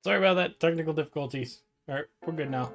Sorry about that. Technical difficulties. Alright, we're good now.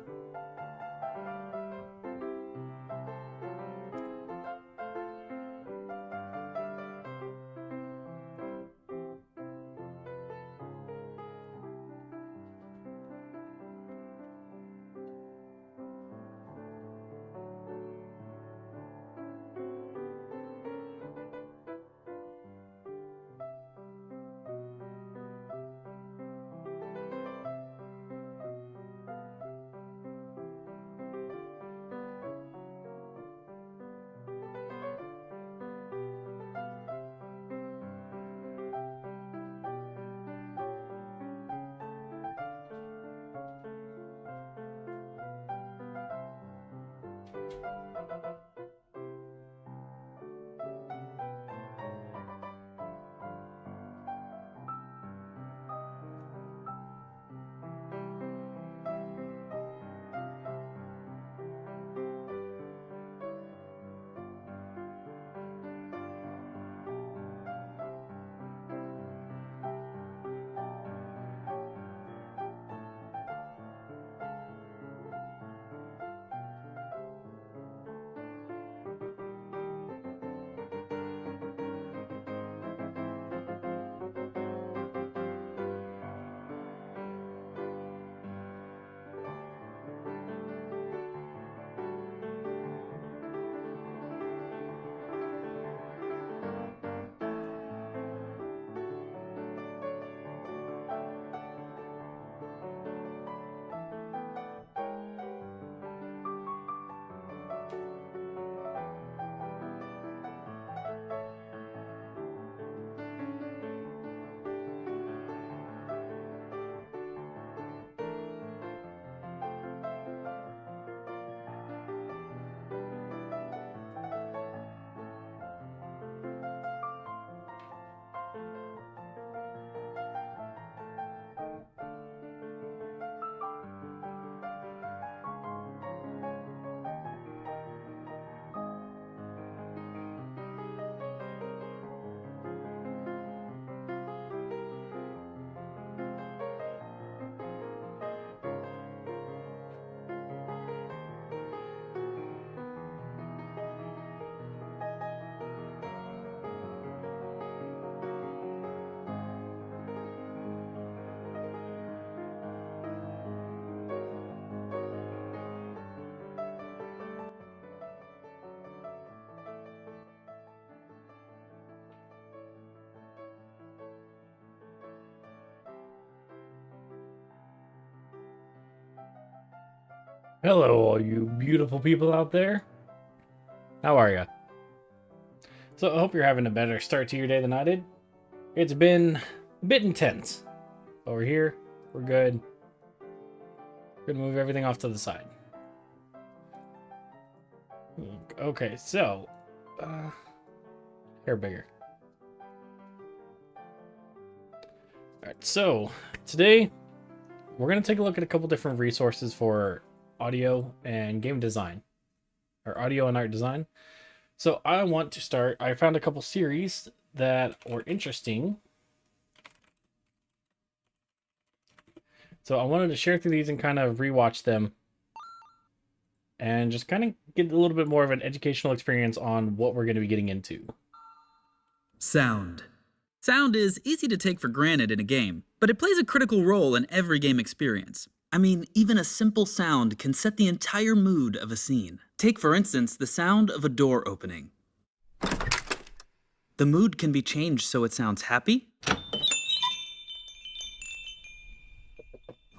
Hello, all you beautiful people out there. How are ya? So I hope you're having a better start to your day than I did. It's been a bit intense. But we're here. We're good. We're gonna move everything off to the side. Okay, so... hair bigger. Alright, so today we're gonna take a look at a couple different resources for audio and game design, or audio and art design. So I want to start, I found a couple series that were interesting. So I wanted to share through these and kind of rewatch them and just kind of get a little bit more of an educational experience on what we're going to be getting into. Sound. Sound is easy to take for granted in a game, but it plays a critical role in every game experience. I mean, even a simple sound can set the entire mood of a scene. Take, for instance, the sound of a door opening. The mood can be changed so it sounds happy,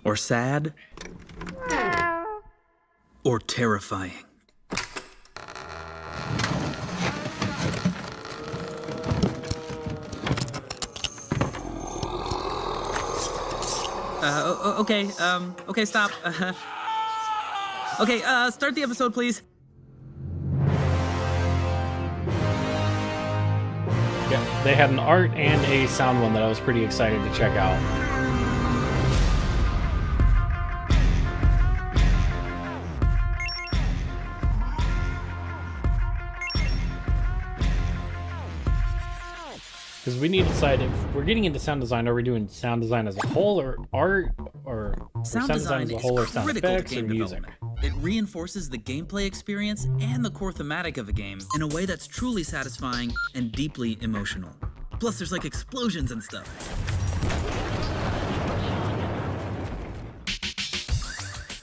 or sad, or terrifying. Okay, stop. Okay, start the episode, please. Yeah, they had an art and a sound one that I was pretty excited to check out. Because we need to decide if we're getting into sound design, are we doing sound design as a whole, or art, Sound design as a is whole, or sound critical to effects, or game music? development. It reinforces the gameplay experience and the core thematic of a game in a way that's truly satisfying and deeply emotional. Plus, there's like explosions and stuff.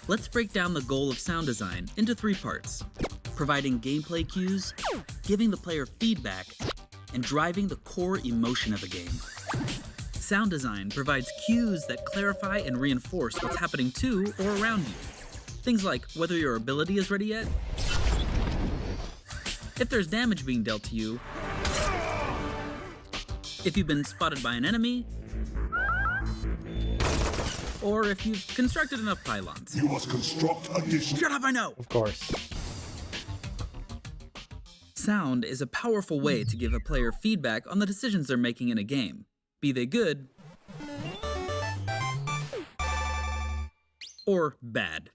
Let's break down the goal of sound design into 3 parts: providing gameplay cues, giving the player feedback, and driving the core emotion of a game. Sound design provides cues that clarify and reinforce what's happening to or around you. Things like whether your ability is ready yet, if there's damage being dealt to you, if you've been spotted by an enemy, or if you've constructed enough pylons. You must construct additional. Shut up, I know! Of course. Sound is a powerful way to give a player feedback on the decisions they're making in a game, be they good or bad.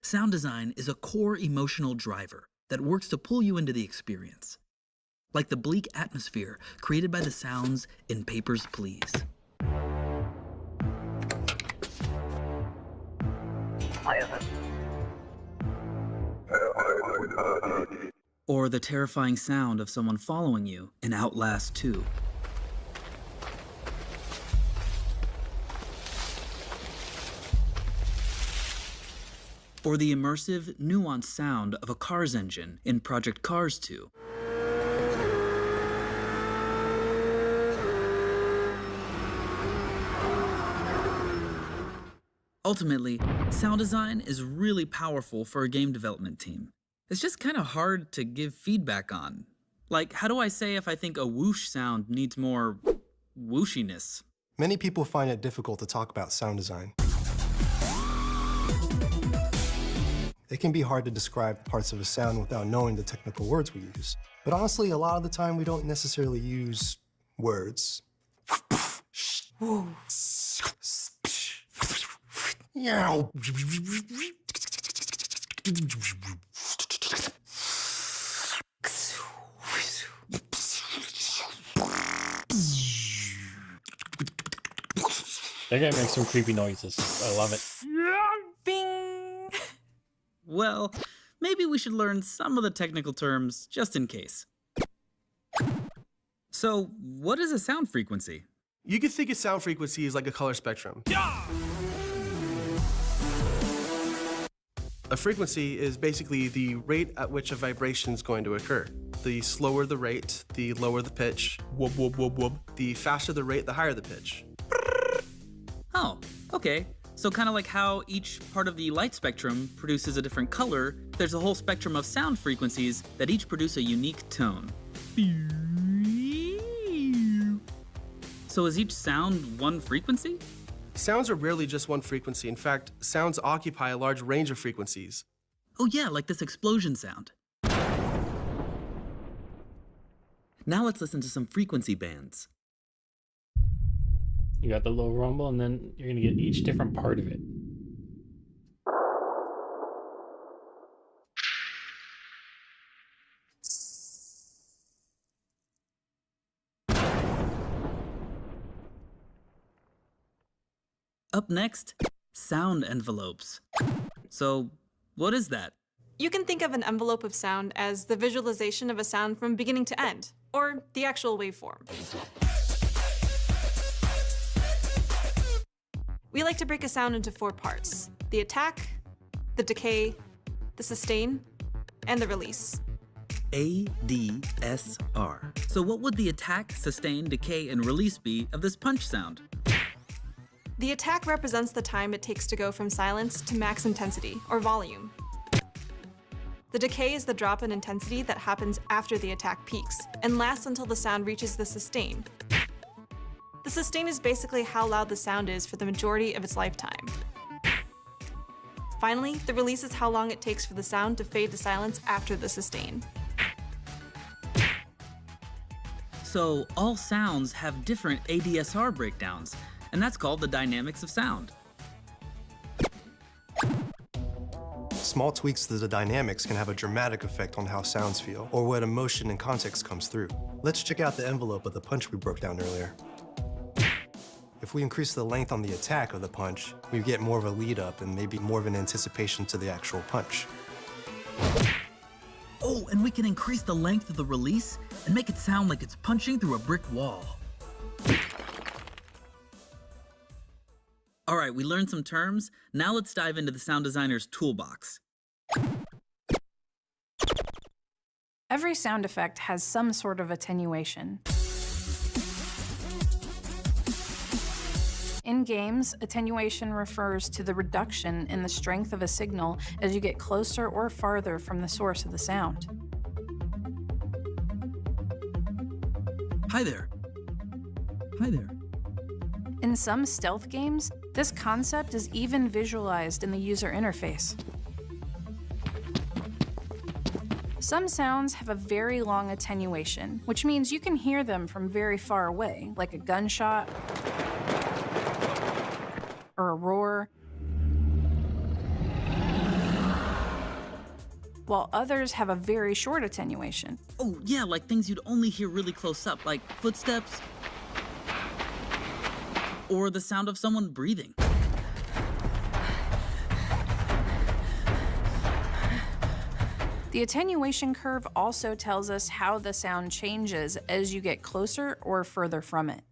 Sound design is a core emotional driver that works to pull you into the experience, like the bleak atmosphere created by the sounds in Papers, Please. Or the terrifying sound of someone following you in Outlast 2. Or the immersive, nuanced sound of a car's engine in Project Cars 2. Ultimately, sound design is really powerful for a game development team. It's just kind of hard to give feedback on. Like, how do I say if I think a whoosh sound needs more whooshiness? Many people find it difficult to talk about sound design. It can be hard to describe parts of a sound without knowing the technical words we use. But honestly, a lot of the time we don't necessarily use words. That guy makes some creepy noises. I love it. Bing! Well, maybe we should learn some of the technical terms just in case. So, what is a sound frequency? You can think of sound frequency as like a color spectrum. A frequency is basically the rate at which a vibration is going to occur. The slower the rate, the lower the pitch. Whoop, whoop, whoop, whoop. The faster the rate, the higher the pitch. Oh, okay. So kind of like how each part of the light spectrum produces a different color, there's a whole spectrum of sound frequencies that each produce a unique tone. So is each sound one frequency? Sounds are rarely just one frequency. In fact, sounds occupy a large range of frequencies. Oh yeah, like this explosion sound. Now let's listen to some frequency bands. You got the low rumble, and then you're gonna get each different part of it. Up next, sound envelopes. So, what is that? You can think of an envelope of sound as the visualization of a sound from beginning to end, or the actual waveform. We like to break a sound into 4 parts: the attack, the decay, the sustain, and the release. ADSR. So what would the attack, sustain, decay, and release be of this punch sound? The attack represents the time it takes to go from silence to max intensity, or volume. The decay is the drop in intensity that happens after the attack peaks, and lasts until the sound reaches the sustain. The sustain is basically how loud the sound is for the majority of its lifetime. Finally, the release is how long it takes for the sound to fade to silence after the sustain. So all sounds have different ADSR breakdowns, and that's called the dynamics of sound. Small tweaks to the dynamics can have a dramatic effect on how sounds feel, or what emotion and context comes through. Let's check out the envelope of the punch we broke down earlier. If we increase the length on the attack of the punch, we get more of a lead up and maybe more of an anticipation to the actual punch. Oh, and we can increase the length of the release and make it sound like it's punching through a brick wall. All right, we learned some terms. Now let's dive into the sound designer's toolbox. Every sound effect has some sort of attenuation. In games, attenuation refers to the reduction in the strength of a signal as you get closer or farther from the source of the sound. Hi there. Hi there. In some stealth games, this concept is even visualized in the user interface. Some sounds have a very long attenuation, which means you can hear them from very far away, like a gunshot or a roar, while others have a very short attenuation. Oh, yeah, like things you'd only hear really close up, like footsteps or the sound of someone breathing. The attenuation curve also tells us how the sound changes as you get closer or further from it.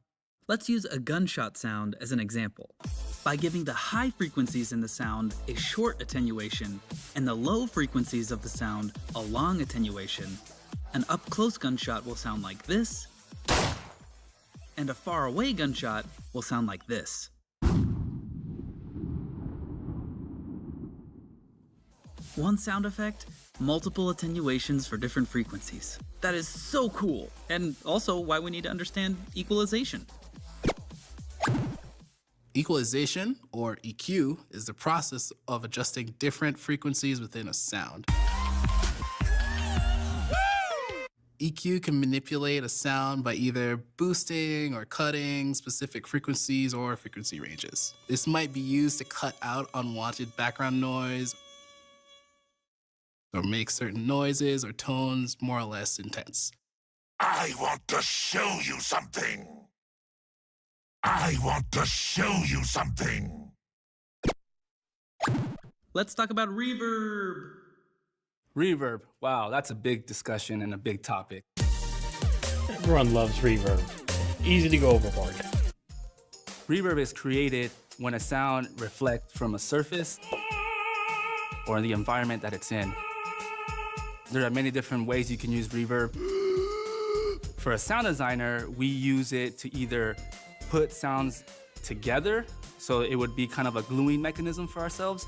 Let's use a gunshot sound as an example. By giving the high frequencies in the sound a short attenuation and the low frequencies of the sound a long attenuation, an up-close gunshot will sound like this, and a far-away gunshot will sound like this. One sound effect, multiple attenuations for different frequencies. That is so cool, and also why we need to understand equalization. Equalization, or EQ, is the process of adjusting different frequencies within a sound. EQ can manipulate a sound by either boosting or cutting specific frequencies or frequency ranges. This might be used to cut out unwanted background noise or make certain noises or tones more or less intense. I want to show you something. I want to show you something. Let's talk about reverb. Reverb. Wow, that's a big discussion and a big topic. Everyone loves reverb. Easy to go overboard. Reverb is created when a sound reflects from a surface or the environment that it's in. There are many different ways you can use reverb. For a sound designer, we use it to either put sounds together, so it would be kind of a gluing mechanism for ourselves,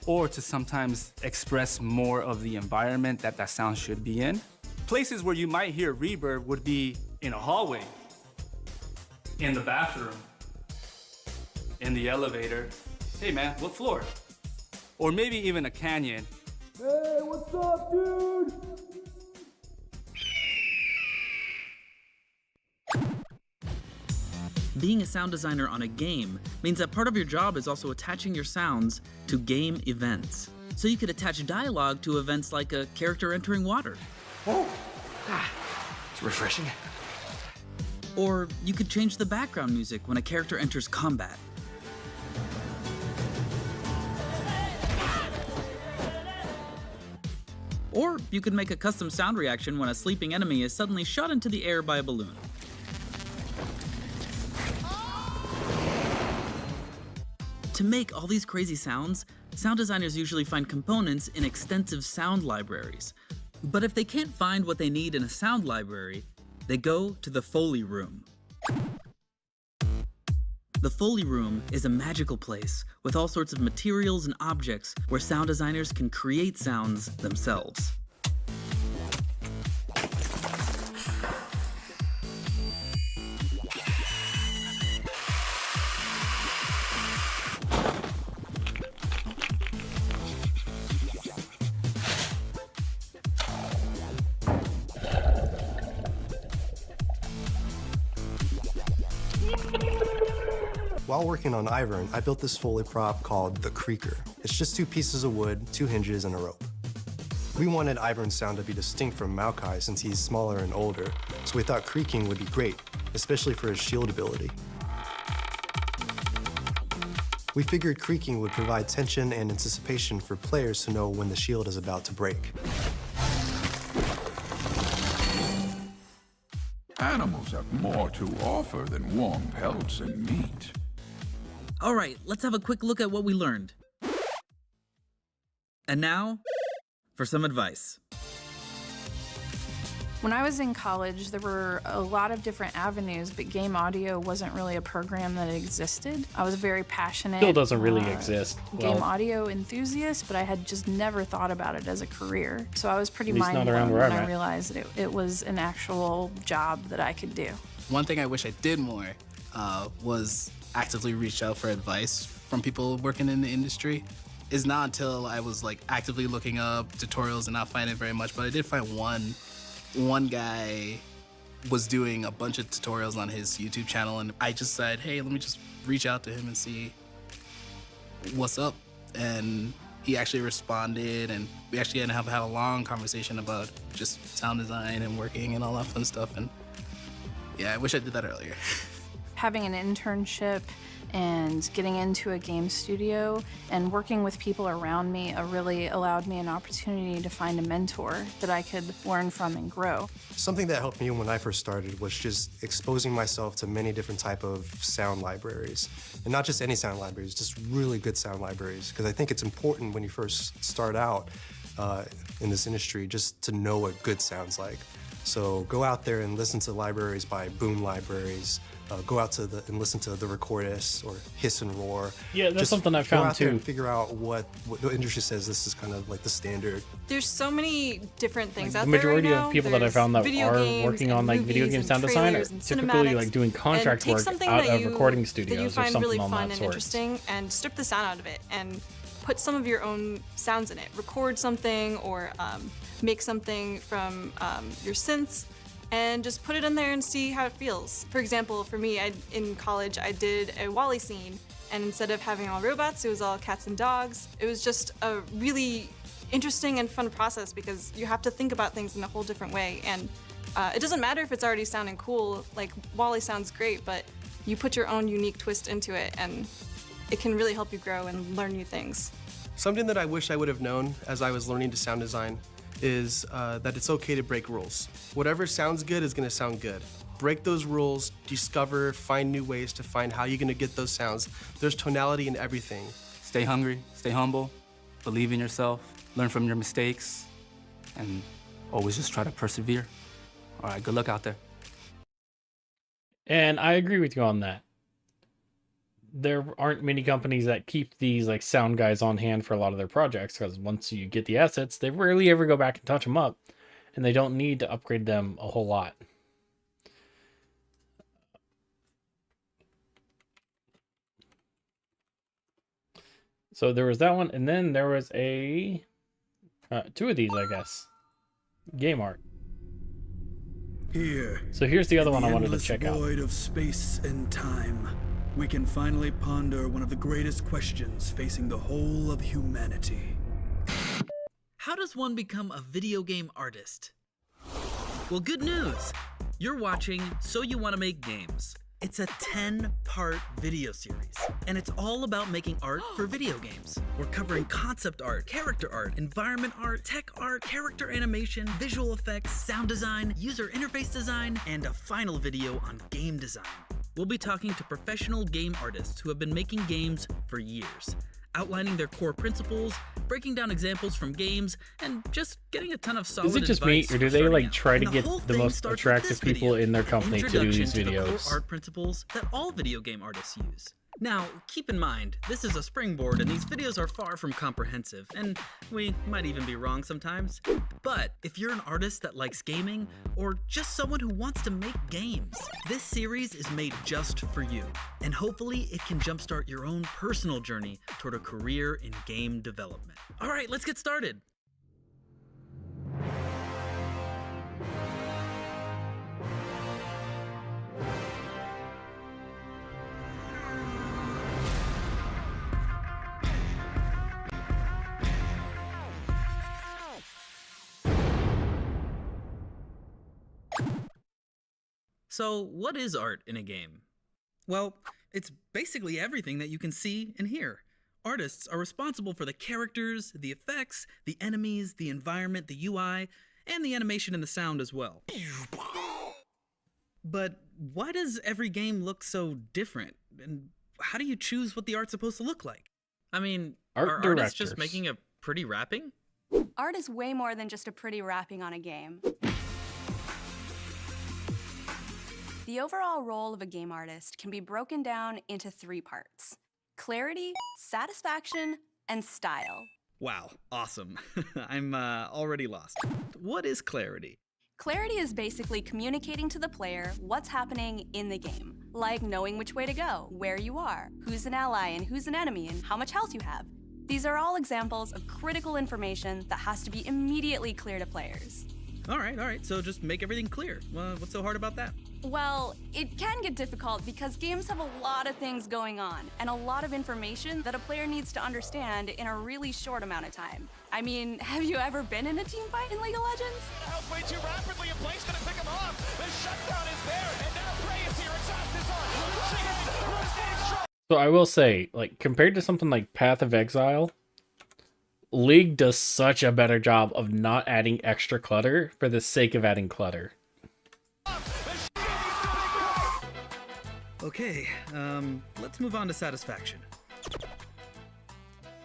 or to sometimes express more of the environment that that sound should be in. Places where you might hear reverb would be in a hallway, in the bathroom, in the elevator. Hey man, what floor? Or maybe even a canyon. Hey, what's up, dude? Being a sound designer on a game means that part of your job is also attaching your sounds to game events. So you could attach dialogue to events like a character entering water. Oh, it's refreshing. Or you could change the background music when a character enters combat. Or you could make a custom sound reaction when a sleeping enemy is suddenly shot into the air by a balloon. To make all these crazy sounds, sound designers usually find components in extensive sound libraries. But if they can't find what they need in a sound library, they go to the Foley room. The Foley room is a magical place with all sorts of materials and objects where sound designers can create sounds themselves. While working on Ivern, I built this Foley prop called the Creaker. It's just 2 pieces of wood, 2 hinges, and a rope. We wanted Ivern's sound to be distinct from Maokai since he's smaller and older, so we thought creaking would be great, especially for his shield ability. We figured creaking would provide tension and anticipation for players to know when the shield is about to break. Animals have more to offer than warm pelts and meat. All right, let's have a quick look at what we learned. And now, for some advice. When I was in college, there were a lot of different avenues, but game audio wasn't really a program that existed. I was very passionate. Still doesn't really exist. Game audio enthusiast, but I had just never thought about it as a career. So I was pretty At least not mind around blown where when I'm I at. realized that it was an actual job that I could do. One thing I wish I did more was actively reach out for advice from people working in the industry. It's not until I was like actively looking up tutorials and not finding it very much, but I did find one guy was doing a bunch of tutorials on his YouTube channel, and I just said, hey, let me just reach out to him and see what's up. And he actually responded, and we actually had to have a long conversation about just sound design and working and all that fun stuff. And yeah, I wish I did that earlier. Having an internship and getting into a game studio and working with people around me really allowed me an opportunity to find a mentor that I could learn from and grow. Something that helped me when I first started was just exposing myself to many different type of sound libraries. And not just any sound libraries, just really good sound libraries. Because I think it's important when you first start out in this industry just to know what good sounds like. So go out there and listen to libraries by Boom Libraries. Go out to and listen to the Recordist or Hiss and Roar. Yeah, that's Just something I've go found out there too. and figure out what the industry says this is kind of like the standard. There's so many different things The out there majority right now. of people that I There's found that video are games working and on like video movies game and sound design are trailers and typically cinematics. like doing contract take work something out that of you- recording that you studios or find something really on fun that and sort. interesting, and strip the sound out of it and put some of your own sounds in it. Record something or make something from your synths and just put it in there and see how it feels. For example, for me, in college, I did a Wall-E scene, and instead of having all robots, it was all cats and dogs. It was just a really interesting and fun process because you have to think about things in a whole different way. And it doesn't matter if it's already sounding cool, like Wall-E sounds great, but you put your own unique twist into it, and it can really help you grow and learn new things. Something that I wish I would have known as I was learning to sound design is that it's okay to break rules. Whatever sounds good is gonna sound good. Break those rules, discover, find new ways to find how you're gonna get those sounds. There's tonality in everything. Stay hungry, stay humble, believe in yourself, learn from your mistakes, and always just try to persevere. All right, good luck out there. And I agree with you on that. There aren't many companies that keep these like sound guys on hand for a lot of their projects because once you get the assets, they rarely ever go back and touch them up, and they don't need to upgrade them a whole lot. So there was that one, and then there was a two of these, I guess. Game art. Here. So here's the other in one I wanted to endless check out. void of space and time, we can finally ponder one of the greatest questions facing the whole of humanity. How does one become a video game artist? Well, good news! You're watching So You Want to Make Games. It's a 10-part video series, and it's all about making art for video games. We're covering concept art, character art, environment art, tech art, character animation, visual effects, sound design, user interface design, and a final video on game design. We'll be talking to professional game artists who have been making games for years, outlining their core principles, breaking down examples from games, and just getting a ton of solid Is it just advice me, or do for they starting like out. try to And get whole the thing most starts with attractive this people video, in their an company to do introduction these to the core videos? art principles that all video game artists use. Now, keep in mind, this is a springboard and these videos are far from comprehensive, and we might even be wrong sometimes. But if you're an artist that likes gaming, or just someone who wants to make games, this series is made just for you. And hopefully it can jumpstart your own personal journey toward a career in game development. All right, let's get started. So, what is art in a game? Well, it's basically everything that you can see and hear. Artists are responsible for the characters, the effects, the enemies, the environment, the UI, and the animation and the sound as well. But why does every game look so different? And how do you choose what the art's supposed to look like? I mean, are artists just making a pretty wrapping? Art is way more than just a pretty wrapping on a game. The overall role of a game artist can be broken down into 3 parts: clarity, satisfaction, and style. Wow, awesome. I'm already lost. What is clarity? Clarity is basically communicating to the player what's happening in the game, like knowing which way to go, where you are, who's an ally and who's an enemy, and how much health you have. These are all examples of critical information that has to be immediately clear to players. All right, so just make everything clear. What's so hard about that? Well, it can get difficult because games have a lot of things going on and a lot of information that a player needs to understand in a really short amount of time. I mean, have you ever been in a team fight in League of Legends? Help way too rapidly, and Blake's gonna pick him off. The shutdown is there, and now Prey is here. Exhaust is on. So I will say, like, compared to something like Path of Exile, League does such a better job of not adding extra clutter for the sake of adding clutter. Okay, let's move on to satisfaction.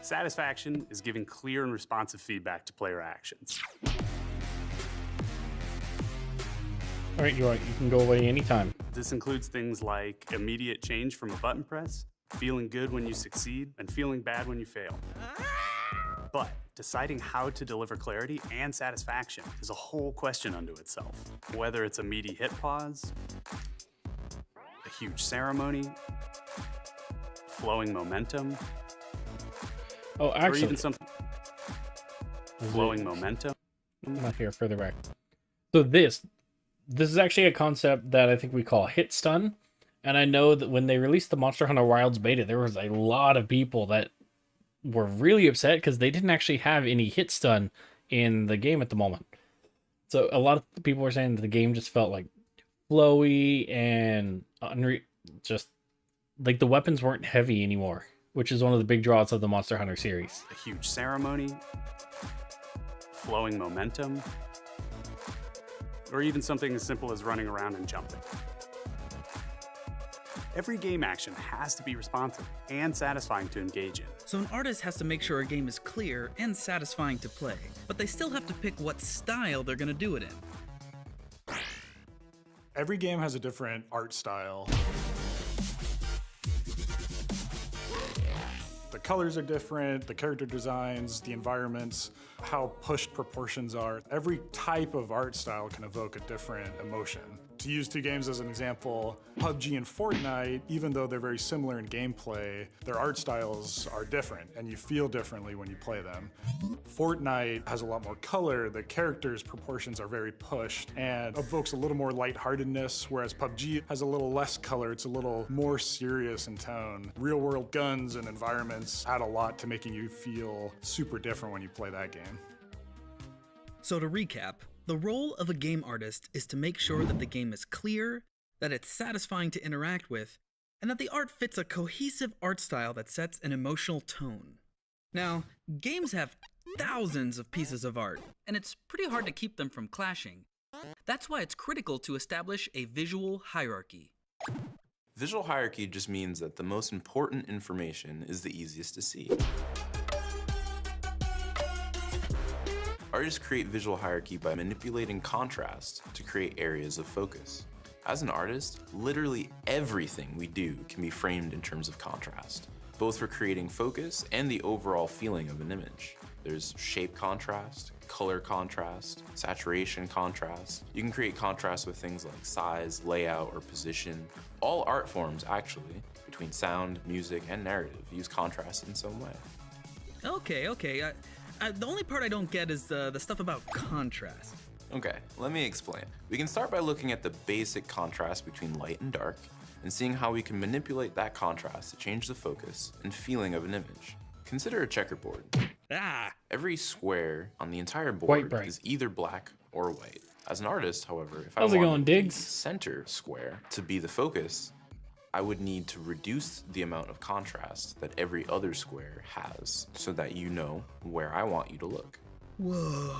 Satisfaction is giving clear and responsive feedback to player actions. All right, you can go away anytime. This includes things like immediate change from a button press, feeling good when you succeed, and feeling bad when you fail. But deciding how to deliver clarity and satisfaction is a whole question unto itself. Whether it's a meaty hit pause, a huge ceremony, flowing momentum, Oh, actually, or even something flowing momentum. I'm not here, further back. So this is actually a concept that I think we call hit stun. And I know that when they released the Monster Hunter Wilds beta, there was a lot of people that were really upset because they didn't actually have any hit stun in the game at the moment. So a lot of people were saying that the game just felt like flowy and just like the weapons weren't heavy anymore, which is one of the big draws of the Monster Hunter series. A huge ceremony, flowing momentum, or even something as simple as running around and jumping. Every game action has to be responsive and satisfying to engage in. So an artist has to make sure a game is clear and satisfying to play, but they still have to pick what style they're going to do it in. Every game has a different art style. The colors are different, the character designs, the environments, how pushed proportions are. Every type of art style can evoke a different emotion. To use 2 games as an example, PUBG and Fortnite, even though they're very similar in gameplay, their art styles are different, and you feel differently when you play them. Fortnite has a lot more color, the characters' proportions are very pushed, and evokes a little more lightheartedness, whereas PUBG has a little less color, it's a little more serious in tone. Real-world guns and environments add a lot to making you feel super different when you play that game. So to recap, the role of a game artist is to make sure that the game is clear, that it's satisfying to interact with, and that the art fits a cohesive art style that sets an emotional tone. Now, games have thousands of pieces of art, and it's pretty hard to keep them from clashing. That's why it's critical to establish a visual hierarchy. Visual hierarchy just means that the most important information is the easiest to see. Artists create visual hierarchy by manipulating contrast to create areas of focus. As an artist, literally everything we do can be framed in terms of contrast, both for creating focus and the overall feeling of an image. There's shape contrast, color contrast, saturation contrast. You can create contrast with things like size, layout, or position. All art forms, actually, between sound, music, and narrative, use contrast in some way. Okay. The only part I don't get is the stuff about contrast. Okay, let me explain. We can start by looking at the basic contrast between light and dark, and seeing how we can manipulate that contrast to change the focus and feeling of an image. Consider a checkerboard. Every square on the entire board is either black or white. As an artist, however, if How's I it going, wanted the Diggs? center square to be the focus, I would need to reduce the amount of contrast that every other square has so that you know where I want you to look. Whoa.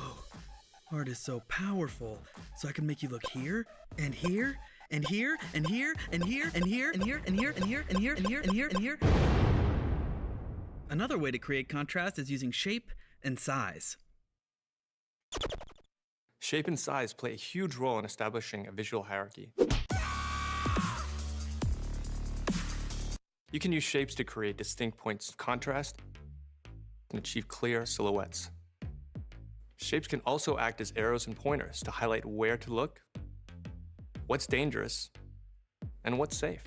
Art is so powerful, so I can make you look here, and here, and here, and here, and here, and here, and here, and here, and here, and here, and here, and here, and here. Another way to create contrast is using shape and size. Shape and size play a huge role in establishing a visual hierarchy. You can use shapes to create distinct points of contrast and achieve clear silhouettes. Shapes can also act as arrows and pointers to highlight where to look, what's dangerous, and what's safe.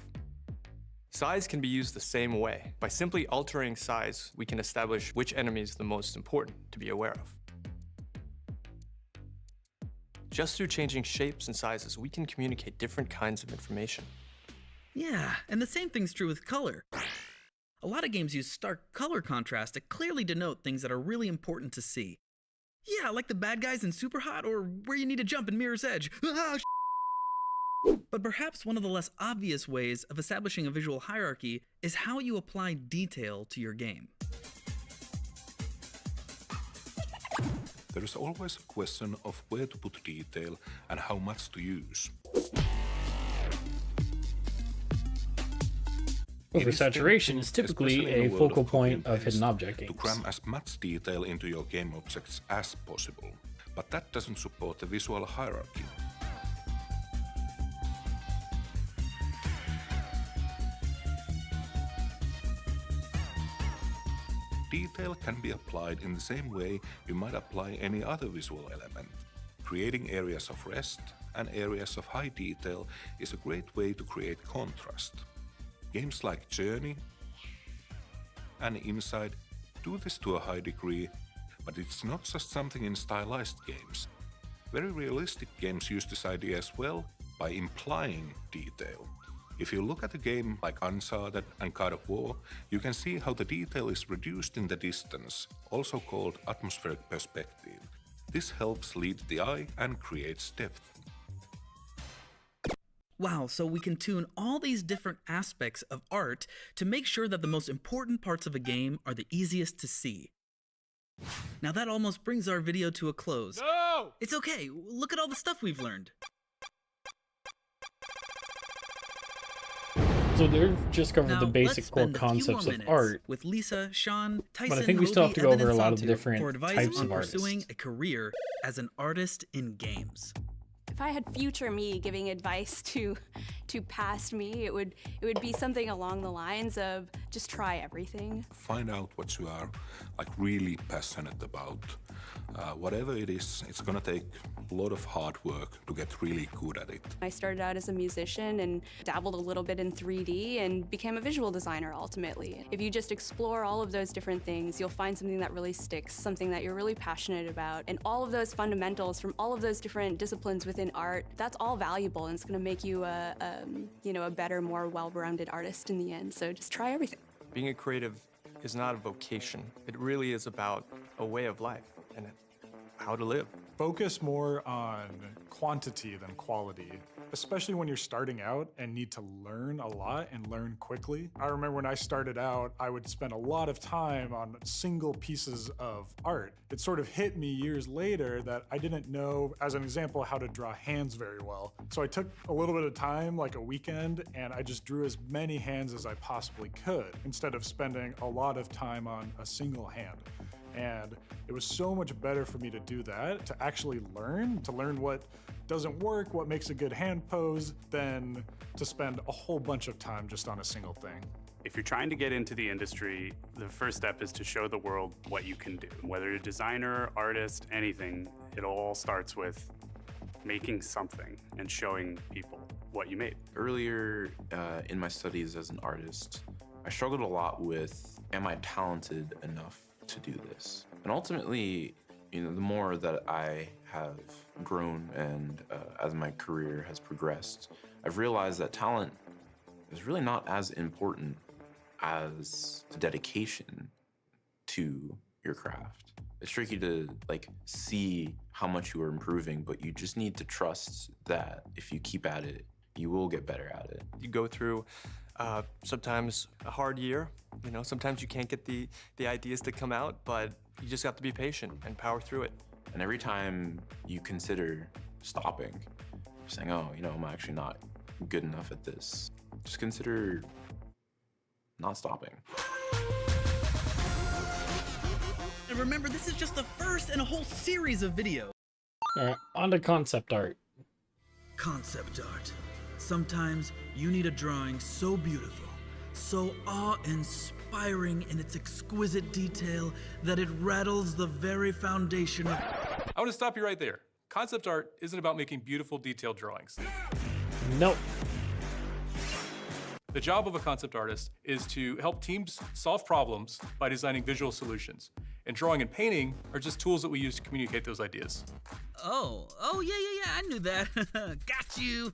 Size can be used the same way. By simply altering size, we can establish which enemy is the most important to be aware of. Just through changing shapes and sizes, we can communicate different kinds of information. Yeah, and the same thing's true with color. A lot of games use stark color contrast to clearly denote things that are really important to see. Yeah, like the bad guys in Superhot, or where you need to jump in Mirror's Edge. But perhaps one of the less obvious ways of establishing a visual hierarchy is how you apply detail to your game. There is always a question of where to put detail and how much to use. Oversaturation is typically a focal point of hidden object games. To cram as much detail into your game objects as possible, but that doesn't support the visual hierarchy. Detail can be applied in the same way you might apply any other visual element. Creating areas of rest and areas of high detail is a great way to create contrast. Games like Journey and Inside do this to a high degree, but it's not just something in stylized games. Very realistic games use this idea as well by implying detail. If you look at a game like Uncharted and God of War, you can see how the detail is reduced in the distance, also called atmospheric perspective. This helps lead the eye and creates depth. Wow, so we can tune all these different aspects of art to make sure that the most important parts of a game are the easiest to see. Now that almost brings our video to a close. No! It's okay, look at all the stuff we've learned. So they've just covered Now, the let's basic core spend a few more concepts of minutes art. with Lisa, Sean, Tyson, But I think we still have to go Evan, over a and lot of Santu different for advice types on of artists. pursuing a career as an artist in games. If I had future me giving advice to past me, it would be something along the lines of just try everything. Find out what you are really passionate about. Whatever it is, it's gonna take a lot of hard work to get really good at it. I started out as a musician and dabbled a little bit in 3D and became a visual designer ultimately. If you just explore all of those different things, you'll find something that really sticks, something that you're really passionate about. And all of those fundamentals from all of those different disciplines within art, that's all valuable and it's gonna make you a better, more well-rounded artist in the end. So just try everything. Being a creative is not a vocation. It really is about a way of life and how to live. Focus more on quantity than quality, especially when you're starting out and need to learn a lot and learn quickly. I remember when I started out, I would spend a lot of time on single pieces of art. It sort of hit me years later that I didn't know, as an example, how to draw hands very well. So I took a little bit of time, like a weekend, and I just drew as many hands as I possibly could, instead of spending a lot of time on a single hand. And it was so much better for me to do that, to actually learn, what doesn't work, what makes a good hand pose, than to spend a whole bunch of time just on a single thing. If you're trying to get into the industry, the first step is to show the world what you can do. Whether you're a designer, artist, anything, it all starts with making something and showing people what you made. Earlier in my studies as an artist, I struggled a lot with, am I talented enough to do this? And ultimately, the more that I have grown and as my career has progressed, I've realized that talent is really not as important as the dedication to your craft. It's tricky to like see how much you are improving, but you just need to trust that if you keep at it, you will get better at it. You go through sometimes a hard year. You know, sometimes you can't get the ideas to come out, but you just have to be patient and power through it. And every time you consider stopping, saying, oh, you know, I'm actually not good enough at this, just consider not stopping. And remember, this is just the first in a whole series of videos. Alright, on to concept art. Concept art. Sometimes you need a drawing so beautiful, so awe-inspiring in its exquisite detail that it rattles the very foundation of... I want to stop you right there. Concept art isn't about making beautiful, detailed drawings. Nope. The job of a concept artist is to help teams solve problems by designing visual solutions. And drawing and painting are just tools that we use to communicate those ideas. Oh, yeah, I knew that. Got you.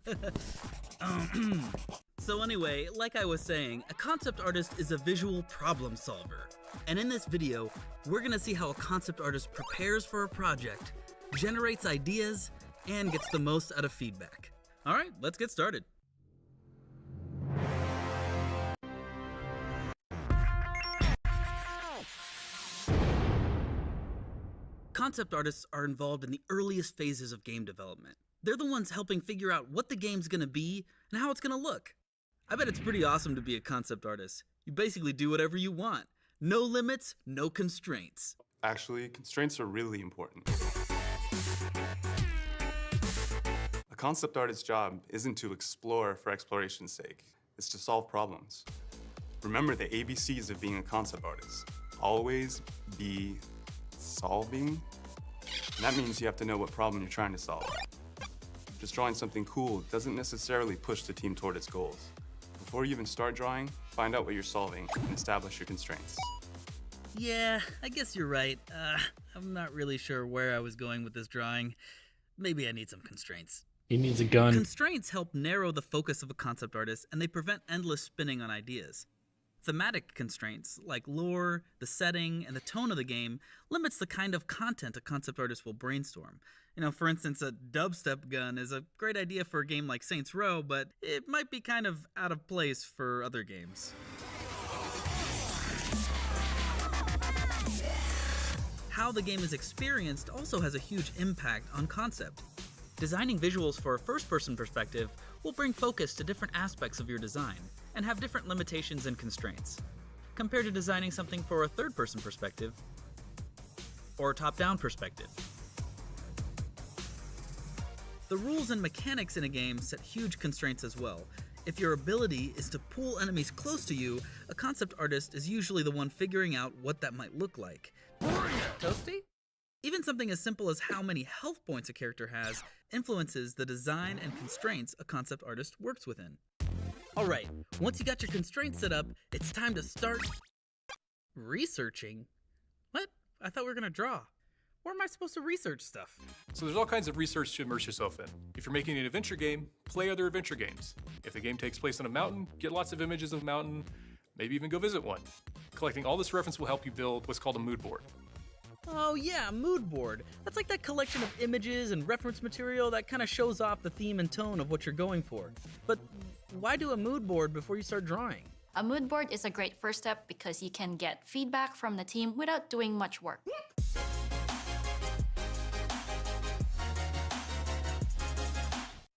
So anyway, like I was saying, a concept artist is a visual problem solver. And in this video, we're gonna see how a concept artist prepares for a project, generates ideas, and gets the most out of feedback. All right, let's get started. Concept artists are involved in the earliest phases of game development. They're the ones helping figure out what the game's gonna be and how it's gonna look. I bet it's pretty awesome to be a concept artist. You basically do whatever you want. No limits, no constraints. Actually, constraints are really important. A concept artist's job isn't to explore for exploration's sake. It's to solve problems. Remember the ABCs of being a concept artist. Always be solving. And that means you have to know what problem you're trying to solve. Just drawing something cool doesn't necessarily push the team toward its goals. Before you even start drawing, find out what you're solving and establish your constraints. Yeah, I guess you're right. I'm not really sure where I was going with this drawing. Maybe I need some constraints. He needs a gun. Constraints help narrow the focus of a concept artist, and they prevent endless spinning on ideas. Thematic constraints, like lore, the setting, and the tone of the game, limits the kind of content a concept artist will brainstorm. You know, for instance, a dubstep gun is a great idea for a game like Saints Row, but it might be kind of out of place for other games. How the game is experienced also has a huge impact on concept. Designing visuals for a first-person perspective will bring focus to different aspects of your design and have different limitations and constraints, compared to designing something for a third-person perspective or a top-down perspective. The rules and mechanics in a game set huge constraints as well. If your ability is to pull enemies close to you, a concept artist is usually the one figuring out what that might look like. Toasty? Even something as simple as how many health points a character has influences the design and constraints a concept artist works within. Alright, once you got your constraints set up, it's time to start researching. What? I thought we were gonna draw. Where am I supposed to research stuff? So there's all kinds of research to immerse yourself in. If you're making an adventure game, play other adventure games. If the game takes place on a mountain, get lots of images of the mountain, maybe even go visit one. Collecting all this reference will help you build what's called a mood board. Oh yeah, a mood board. That's like that collection of images and reference material that kind of shows off the theme and tone of what you're going for. But why do a mood board before you start drawing? A mood board is a great first step because you can get feedback from the team without doing much work.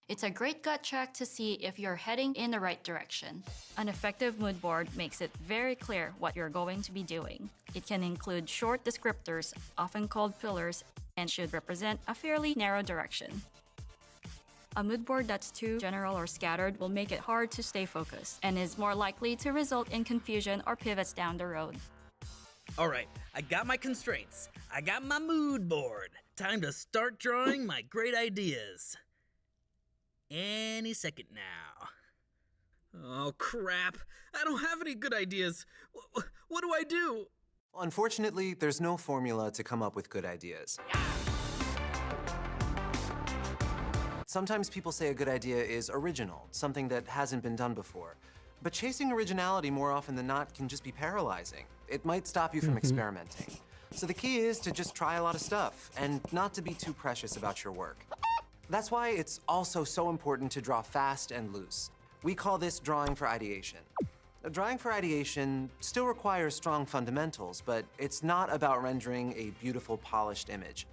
It's a great gut check to see if you're heading in the right direction. An effective mood board makes it very clear what you're going to be doing. It can include short descriptors, often called pillars, and should represent a fairly narrow direction. A mood board that's too general or scattered will make it hard to stay focused and is more likely to result in confusion or pivots down the road. Alright, I got my constraints. I got my mood board. Time to start drawing my great ideas. Any second now. Oh crap, I don't have any good ideas. What do I do? Unfortunately, there's no formula to come up with good ideas. Sometimes people say a good idea is original, something that hasn't been done before. But chasing originality more often than not can just be paralyzing. It might stop you from experimenting. So the key is to just try a lot of stuff and not to be too precious about your work. That's why it's also so important to draw fast and loose. We call this drawing for ideation. Drawing for ideation still requires strong fundamentals, but it's not about rendering a beautiful, polished image.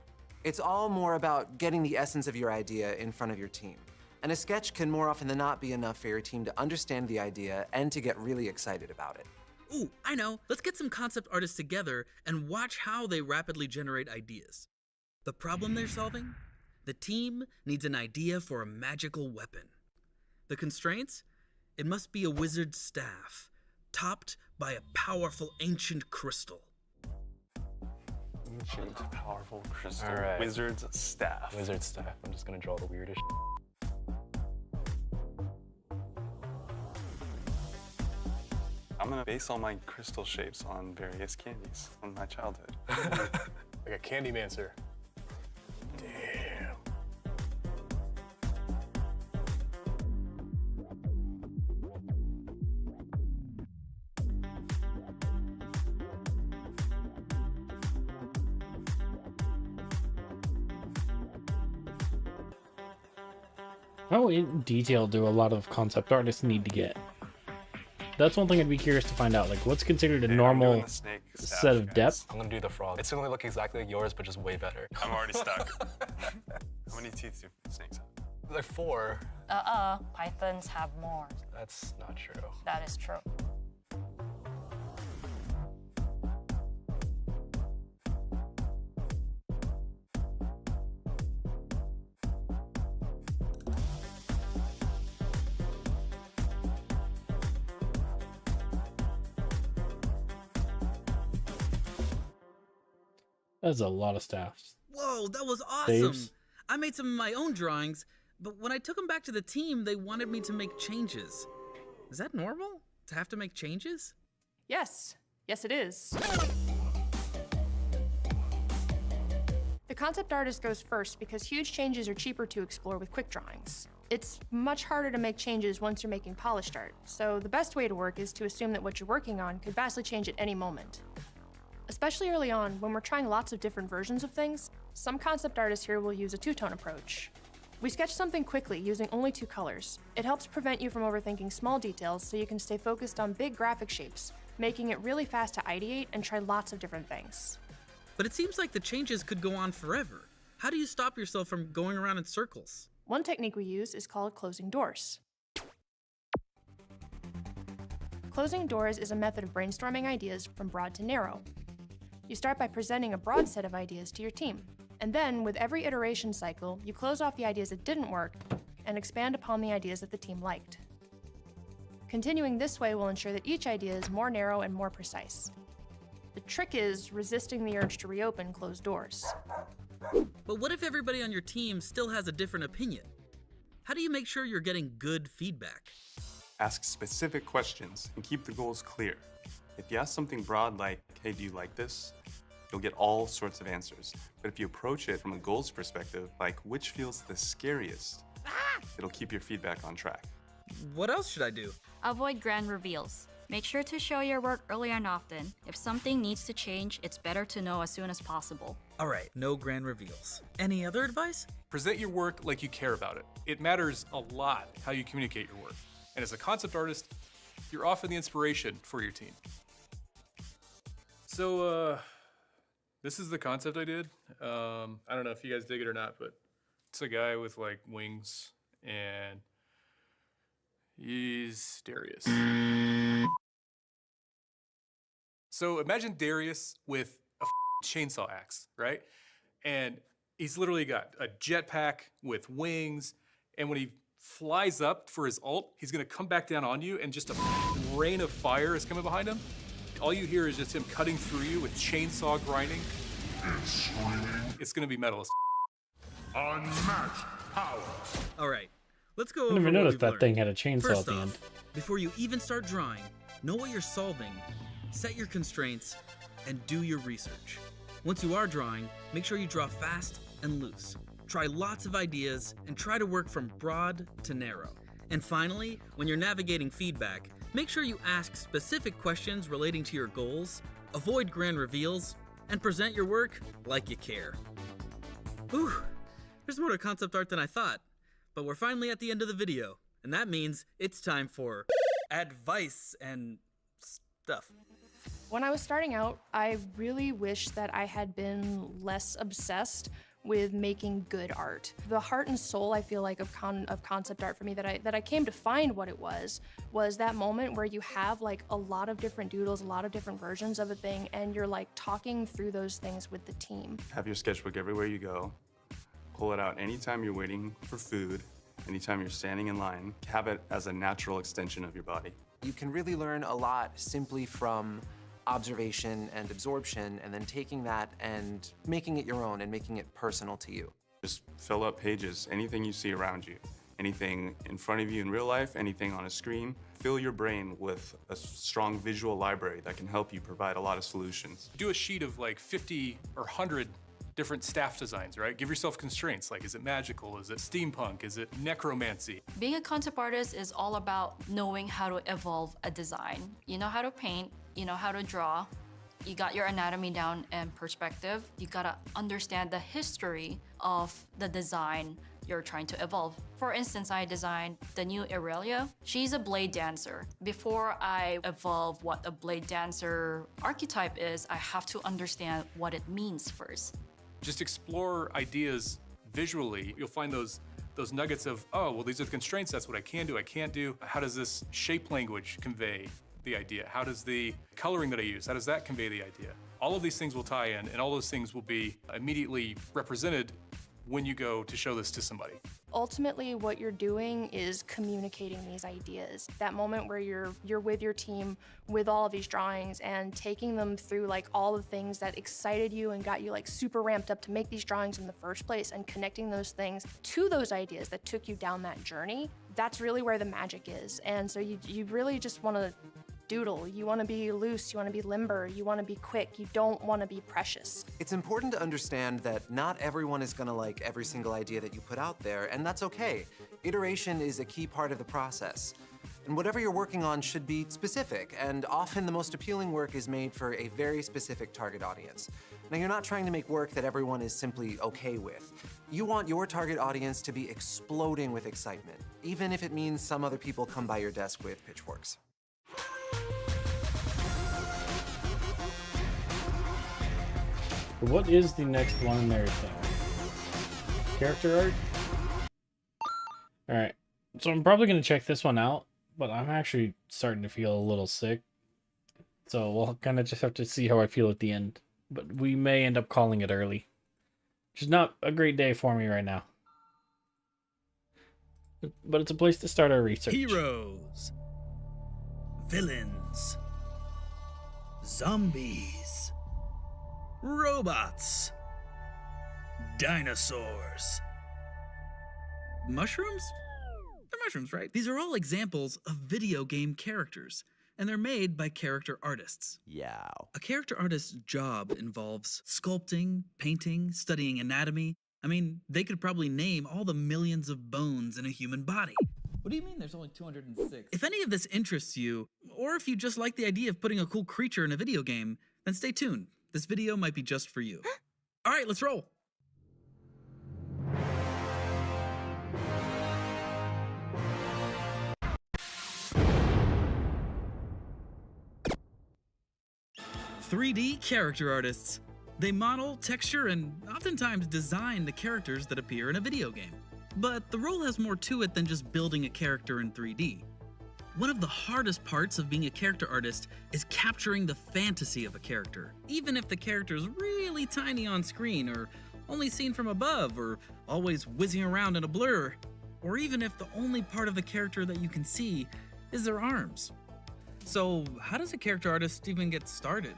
It's all more about getting the essence of your idea in front of your team. And a sketch can more often than not be enough for your team to understand the idea and to get really excited about it. Ooh, I know. Let's get some concept artists together and watch how they rapidly generate ideas. The problem they're solving? The team needs an idea for a magical weapon. The constraints? It must be a wizard's staff, topped by a powerful ancient crystal. Ancient, powerful crystal. All right. Wizard's staff. Wizard's staff. I'm just gonna draw the weirdest. I'm gonna base all my crystal shapes on various candies from my childhood. Like a Candymancer. Damn. How in detail do a lot of concept artists need to get? That's one thing I'd be curious to find out. Like, what's considered a normal set of depth? I'm gonna do the frog. It's gonna look exactly like yours, but just way better. I'm already stuck. How many teeth do snakes have? Like 4. Pythons have more. That's not true. That is true. That's a lot of staffs. Whoa, that was awesome! Saves. I made some of my own drawings, but when I took them back to the team, they wanted me to make changes. Is that normal? To have to make changes? Yes. Yes, it is. The concept artist goes first because huge changes are cheaper to explore with quick drawings. It's much harder to make changes once you're making polished art, so the best way to work is to assume that what you're working on could vastly change at any moment. Especially early on, when we're trying lots of different versions of things, some concept artists here will use a two-tone approach. We sketch something quickly using only 2 colors. It helps prevent you from overthinking small details so you can stay focused on big graphic shapes, making it really fast to ideate and try lots of different things. But it seems like the changes could go on forever. How do you stop yourself from going around in circles? One technique we use is called closing doors. Closing doors is a method of brainstorming ideas from broad to narrow. You start by presenting a broad set of ideas to your team, and then, with every iteration cycle, you close off the ideas that didn't work and expand upon the ideas that the team liked. Continuing this way will ensure that each idea is more narrow and more precise. The trick is resisting the urge to reopen closed doors. But what if everybody on your team still has a different opinion? How do you make sure you're getting good feedback? Ask specific questions and keep the goals clear. If you ask something broad like, hey, do you like this? You'll get all sorts of answers. But if you approach it from a goals perspective, like which feels the scariest, it'll keep your feedback on track. What else should I do? Avoid grand reveals. Make sure to show your work early and often. If something needs to change, it's better to know as soon as possible. All right, no grand reveals. Any other advice? Present your work like you care about it. It matters a lot how you communicate your work. And as a concept artist, you're often the inspiration for your team. So, this is the concept I did. I don't know if you guys dig it or not, but it's a guy with like wings and he's Darius. So imagine Darius with a chainsaw axe, right? And he's literally got a jetpack with wings, and when he flies up for his ult, he's gonna come back down on you, and just a rain of fire is coming behind him. All you hear is just him cutting through you with chainsaw grinding. It's gonna be metal as Unmatched power. All right, let's go I over never what noticed we've that learned. thing had a chainsaw First at the off, end. before you even start drawing, know what you're solving, set your constraints, and do your research. Once you are drawing, make sure you draw fast and loose. Try lots of ideas and try to work from broad to narrow. And finally, when you're navigating feedback, make sure you ask specific questions relating to your goals, avoid grand reveals, and present your work like you care. Whew, there's more to concept art than I thought, but we're finally at the end of the video, and that means it's time for advice and stuff. When I was starting out, I really wish that I had been less obsessed with making good art. The heart and soul, I feel like, of concept art for me that I came to find what it was that moment where you have like a lot of different doodles, a lot of different versions of a thing, and you're like talking through those things with the team. Have your sketchbook everywhere you go. Pull it out anytime you're waiting for food, anytime you're standing in line. Have it as a natural extension of your body. You can really learn a lot simply from observation and absorption, and then taking that and making it your own and making it personal to you. Just fill up pages, anything you see around you, anything in front of you in real life, anything on a screen. Fill your brain with a strong visual library that can help you provide a lot of solutions. Do a sheet of like 50 or 100 different staff designs, right? Give yourself constraints, like is it magical, is it steampunk, is it necromancy? Being a concept artist is all about knowing how to evolve a design. You know how to paint, you know how to draw, you got your anatomy down and perspective. You gotta understand the history of the design you're trying to evolve. For instance, I designed the new Aurelia. She's a blade dancer. Before I evolve what a blade dancer archetype is, I have to understand what it means first. Just explore ideas visually. You'll find those nuggets of, oh, well, these are the constraints, that's what I can do, I can't do. How does this shape language convey the idea? How does the coloring that I use, how does that convey the idea? All of these things will tie in, and all those things will be immediately represented when you go to show this to somebody. Ultimately, what you're doing is communicating these ideas. That moment where you're with your team with all of these drawings and taking them through like all the things that excited you and got you like super ramped up to make these drawings in the first place, and connecting those things to those ideas that took you down that journey. That's really where the magic is. And so you really just want to doodle. You want to be loose, you want to be limber, you want to be quick, you don't want to be precious. It's important to understand that not everyone is going to like every single idea that you put out there, and that's okay. Iteration is a key part of the process. And whatever you're working on should be specific, and often the most appealing work is made for a very specific target audience. Now, you're not trying to make work that everyone is simply okay with. You want your target audience to be exploding with excitement, even if it means some other people come by your desk with pitchforks. What is the next one there thing? Character art? Alright, so I'm probably going to check this one out, but I'm actually starting to feel a little sick. So we'll kind of just have to see how I feel at the end. But we may end up calling it early. Which is not a great day for me right now. But it's a place to start our research. Heroes. Villains. Zombies. Robots. Dinosaurs. Mushrooms? They're mushrooms, right? These are all examples of video game characters, and they're made by character artists. Yeah. A character artist's job involves sculpting, painting, studying anatomy. I mean, they could probably name all the millions of bones in a human body. What do you mean there's only 206? If any of this interests you, or if you just like the idea of putting a cool creature in a video game, then stay tuned. This video might be just for you. All right, let's roll. "3D character artists. They model, texture, and oftentimes design the characters that appear in a video game. But the role has more to it than just building a character in 3D. One of the hardest parts of being a character artist is capturing the fantasy of a character, even if the character is really tiny on screen, or only seen from above, or always whizzing around in a blur, or even if the only part of the character that you can see is their arms. So how does a character artist even get started?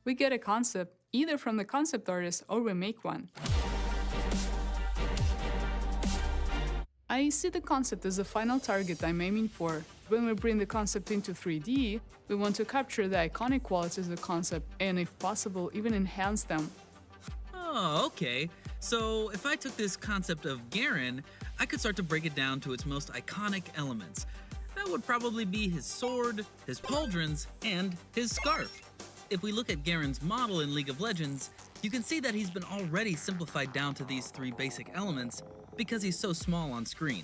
We get a concept either from the concept artist or we make one. I see the concept as the final target I'm aiming for. When we bring the concept into 3D, we want to capture the iconic qualities of the concept and, if possible, even enhance them. Oh, okay. So if I took this concept of Garen, I could start to break it down to its most iconic elements. That would probably be his sword, his pauldrons, and his scarf. If we look at Garen's model in League of Legends, you can see that he's been already simplified down to these 3 basic elements because he's so small on screen.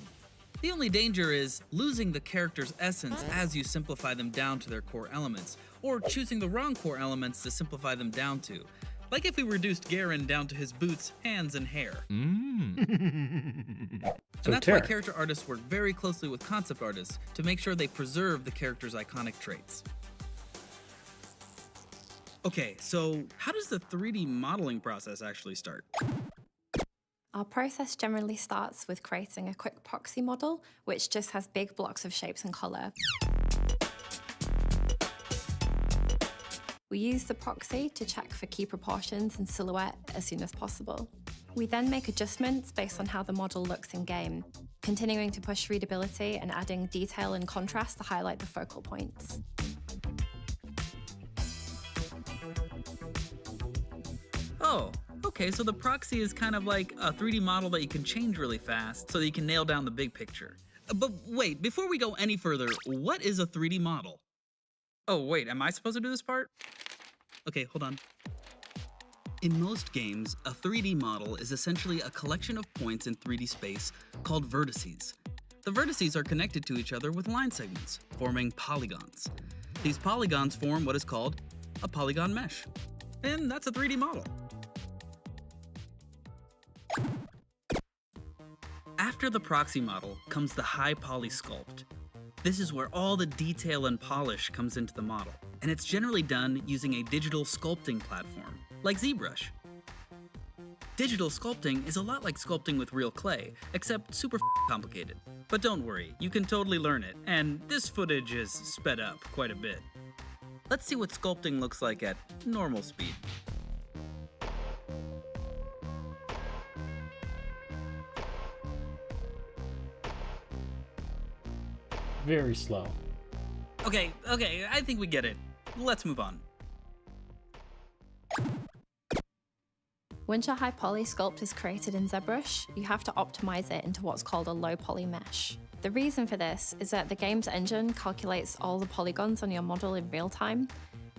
The only danger is losing the character's essence as you simplify them down to their core elements, or choosing the wrong core elements to simplify them down to. Like if we reduced Garen down to his boots, hands, and hair. And that's why character artists work very closely with concept artists to make sure they preserve the character's iconic traits. Okay, so how does the 3D modeling process actually start? Our process generally starts with creating a quick proxy model, which just has big blocks of shapes and color. We use the proxy to check for key proportions and silhouette as soon as possible. We then make adjustments based on how the model looks in-game, continuing to push readability and adding detail and contrast to highlight the focal points. Oh, okay, so the proxy is kind of like a 3D model that you can change really fast so that you can nail down the big picture. But wait, before we go any further, what is a 3D model? Oh wait, am I supposed to do this part? Okay, hold on. In most games, a 3D model is essentially a collection of points in 3D space called vertices. The vertices are connected to each other with line segments, forming polygons. These polygons form what is called a polygon mesh. And that's a 3D model. After the proxy model comes the high poly sculpt. This is where all the detail and polish comes into the model, and it's generally done using a digital sculpting platform, like ZBrush. Digital sculpting is a lot like sculpting with real clay, except super complicated. But don't worry, you can totally learn it, and this footage is sped up quite a bit. Let's see what sculpting looks like at normal speed. Very slow. Okay, I think we get it. Let's move on. Once your high poly sculpt is created in ZBrush, you have to optimize it into what's called a low poly mesh. The reason for this is that the game's engine calculates all the polygons on your model in real time,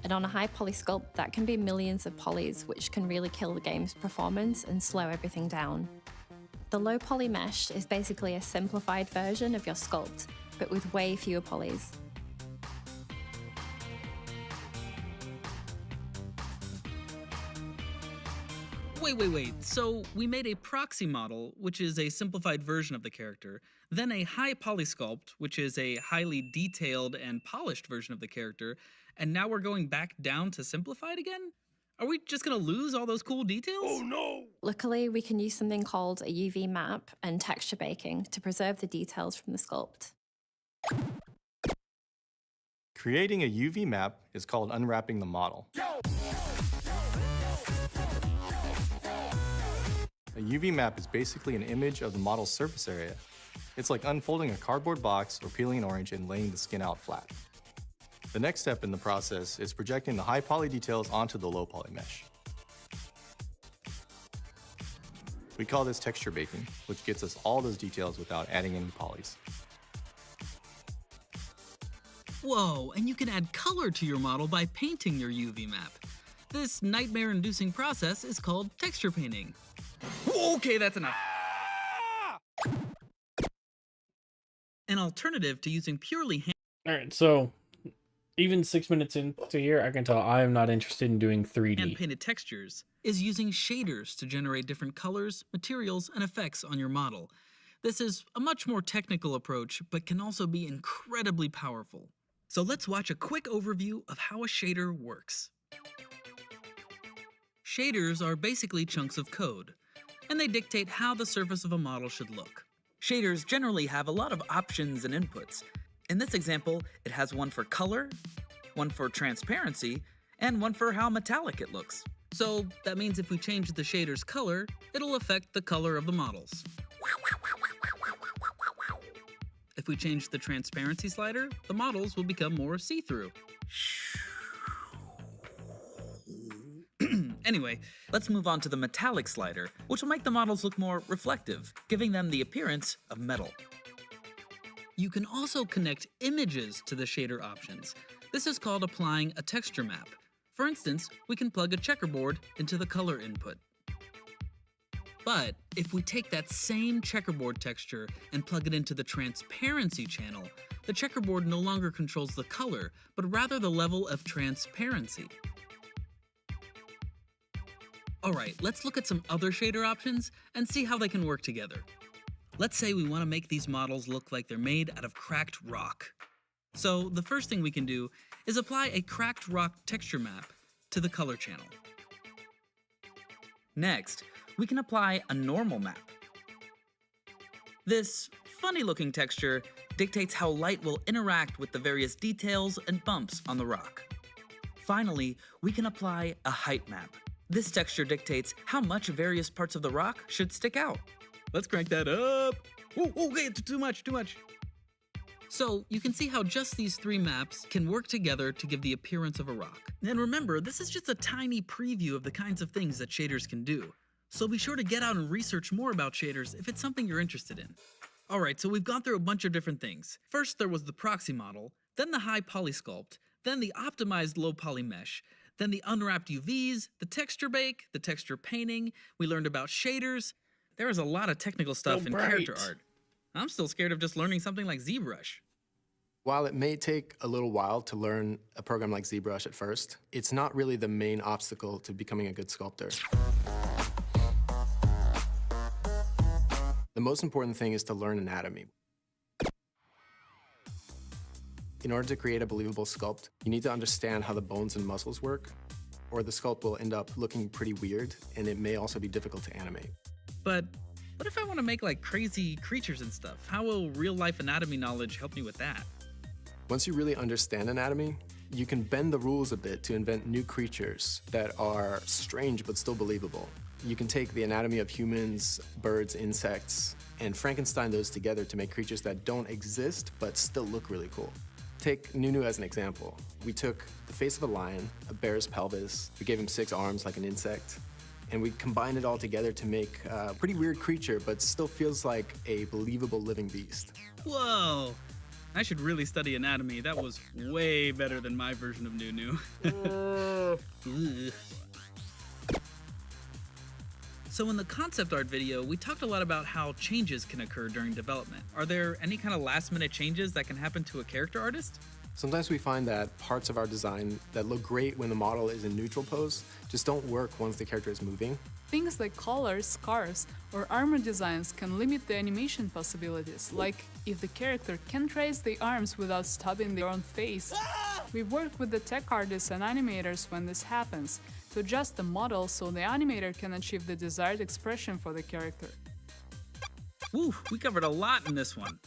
and on a high poly sculpt, that can be millions of polys, which can really kill the game's performance and slow everything down. The low poly mesh is basically a simplified version of your sculpt, but with way fewer polys. Wait. So we made a proxy model, which is a simplified version of the character, then a high poly sculpt, which is a highly detailed and polished version of the character, and now we're going back down to simplified again? Are we just gonna lose all those cool details? Oh no! Luckily, we can use something called a UV map and texture baking to preserve the details from the sculpt. Creating a UV map is called unwrapping the model. A UV map is basically an image of the model's surface area. It's like unfolding a cardboard box or peeling an orange and laying the skin out flat. The next step in the process is projecting the high poly details onto the low poly mesh. We call this texture baking, which gets us all those details without adding any polys. Whoa, and you can add color to your model by painting your UV map. This nightmare-inducing process is called texture painting. Okay, that's enough. An alternative to using purely Alright, so even 6 minutes into here, I can tell I am not interested in doing 3D. hand-painted textures is using shaders to generate different colors, materials, and effects on your model. This is a much more technical approach, but can also be incredibly powerful. So let's watch a quick overview of how a shader works. Shaders are basically chunks of code, and they dictate how the surface of a model should look. Shaders generally have a lot of options and inputs. In this example, it has one for color, one for transparency, and one for how metallic it looks. So that means if we change the shader's color, it'll affect the color of the models. If we change the transparency slider, the models will become more see-through. Anyway, let's move on to the metallic slider, which will make the models look more reflective, giving them the appearance of metal. You can also connect images to the shader options. This is called applying a texture map. For instance, we can plug a checkerboard into the color input. But if we take that same checkerboard texture and plug it into the transparency channel, the checkerboard no longer controls the color, but rather the level of transparency. Alright, let's look at some other shader options and see how they can work together. Let's say we want to make these models look like they're made out of cracked rock. So the first thing we can do is apply a cracked rock texture map to the color channel. Next, we can apply a normal map. This funny-looking texture dictates how light will interact with the various details and bumps on the rock. Finally, we can apply a height map. This texture dictates how much various parts of the rock should stick out. Let's crank that up. Oh, okay, too much. So you can see how just these three maps can work together to give the appearance of a rock. And remember, this is just a tiny preview of the kinds of things that shaders can do. So be sure to get out and research more about shaders if it's something you're interested in. Alright, so we've gone through a bunch of different things. First there was the proxy model, then the high poly sculpt, then the optimized low poly mesh, then the unwrapped UVs, the texture bake, the texture painting, we learned about shaders. There is a lot of technical stuff in character art. I'm still scared of just learning something like ZBrush. While it may take a little while to learn a program like ZBrush at first, it's not really the main obstacle to becoming a good sculptor. The most important thing is to learn anatomy. In order to create a believable sculpt, you need to understand how the bones and muscles work, or the sculpt will end up looking pretty weird, and it may also be difficult to animate. But what if I want to make like crazy creatures and stuff? How will real-life anatomy knowledge help me with that? Once you really understand anatomy, you can bend the rules a bit to invent new creatures that are strange but still believable. You can take the anatomy of humans, birds, insects, and Frankenstein those together to make creatures that don't exist but still look really cool. Take Nunu as an example. We took the face of a lion, a bear's pelvis, we gave him 6 arms like an insect, and we combined it all together to make a pretty weird creature but still feels like a believable living beast. Whoa! I should really study anatomy. That was way better than my version of Nunu. So in the concept art video, we talked a lot about how changes can occur during development. Are there any kind of last-minute changes that can happen to a character artist? Sometimes we find that parts of our design that look great when the model is in neutral pose just don't work once the character is moving. Things like colors, scars, or armor designs can limit the animation possibilities, like if the character can't raise the arms without stubbing their own face. We work with the tech artists and animators when this happens, to adjust the model so the animator can achieve the desired expression for the character. Woo, we covered a lot in this one.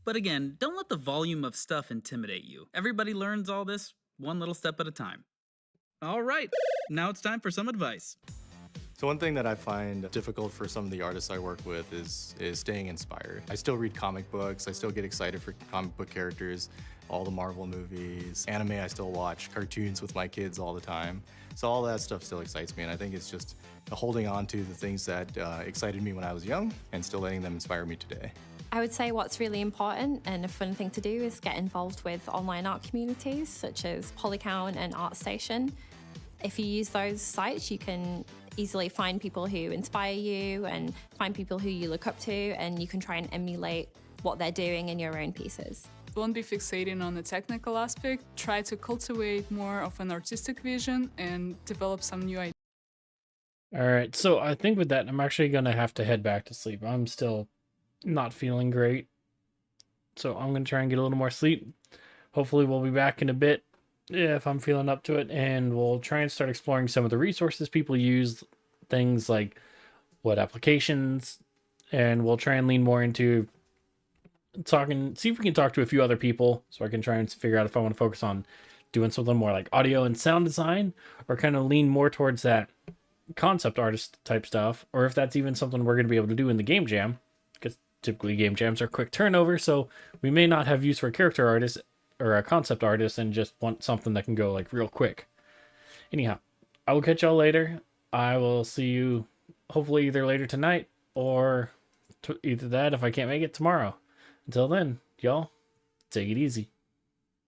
But again, don't let the volume of stuff intimidate you. Everybody learns all this one little step at a time. All right, now it's time for some advice. So one thing that I find difficult for some of the artists I work with is staying inspired. I still read comic books, I still get excited for comic book characters, all the Marvel movies, anime I still watch, cartoons with my kids all the time. So all that stuff still excites me, and I think it's just holding on to the things that excited me when I was young and still letting them inspire me today. I would say what's really important and a fun thing to do is get involved with online art communities such as Polycount and ArtStation. If you use those sites, you can easily find people who inspire you and find people who you look up to, and you can try and emulate what they're doing in your own pieces. Don't be fixating on the technical aspect, try to cultivate more of an artistic vision and develop some new ideas. All right, so I think with that, I'm actually going to have to head back to sleep. I'm still not feeling great, so I'm going to try and get a little more sleep. Hopefully we'll be back in a bit if I'm feeling up to it, and we'll try and start exploring some of the resources people use, things like what applications, and we'll try and lean more into talking, see if we can talk to a few other people so I can try and figure out if I want to focus on doing something more like audio and sound design, or kind of lean more towards that concept artist type stuff, or if that's even something we're going to be able to do in the game jam, because typically game jams are quick turnover, so we may not have use for a character artist or a concept artist and just want something that can go like real quick. Anyhow, I will catch y'all later. I will see you hopefully either later tonight or either that if I can't make it tomorrow. Until then, y'all, take it easy.